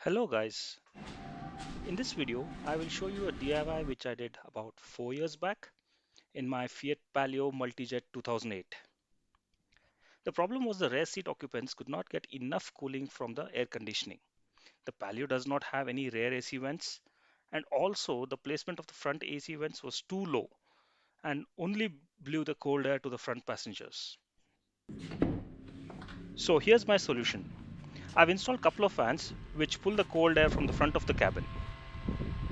Hello guys, in this video I will show you a DIY which I did about 4 years back in my Fiat Palio Multijet 2008. The problem was the rear seat occupants could not get enough cooling from the air conditioning. The Palio does not have any rear AC vents, and also the placement of the front AC vents was too low and only blew the cold air to the front passengers. So here's my solution. I've installed a couple of fans which pull the cold air from the front of the cabin.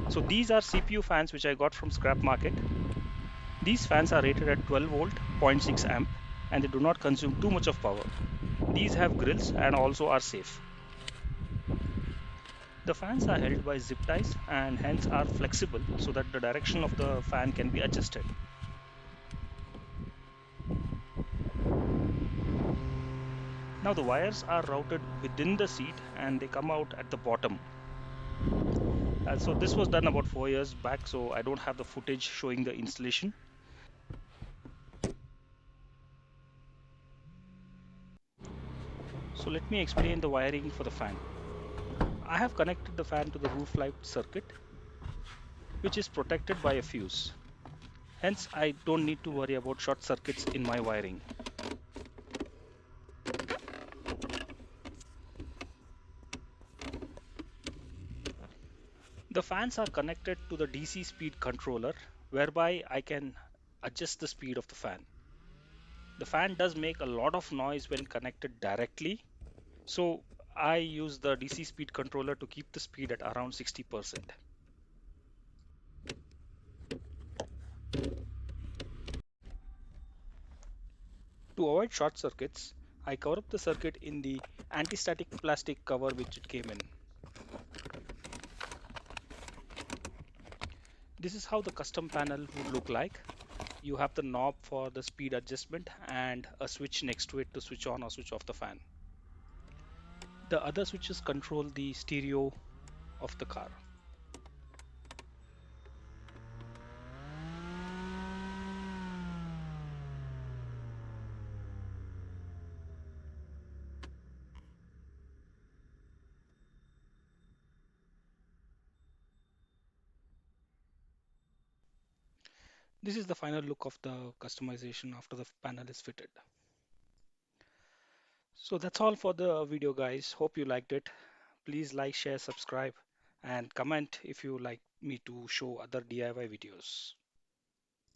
So these are CPU fans which I got from scrap market. These fans are rated at 12 volt, zero point 0.6 amp, and they do not consume too much of power. These have grills and also are safe. The fans are held by zip ties and hence are flexible so that the direction of the fan can be adjusted. Now the wires are routed within the seat and they come out at the bottom. So this was done about 4 years back, so I don't have the footage showing the installation. So let me explain the wiring for the fan. I have connected the fan to the roof light circuit, which is protected by a fuse. Hence, I don't need to worry about short circuits in my wiring. The fans are connected to the DC speed controller, whereby I can adjust the speed of the fan. The fan does make a lot of noise when connected directly, so I use the DC speed controller to keep the speed at around 60%. To avoid short circuits, I cover up the circuit in the anti-static plastic cover which it came in. This is how the custom panel would look like. You have the knob for the speed adjustment and a switch next to it to switch on or switch off the fan. The other switches control the stereo of the car. This is the final look of the customization after the panel is fitted. So that's all for the video guys. Hope you liked it. Please like, share, subscribe and comment if you like me to show other DIY videos.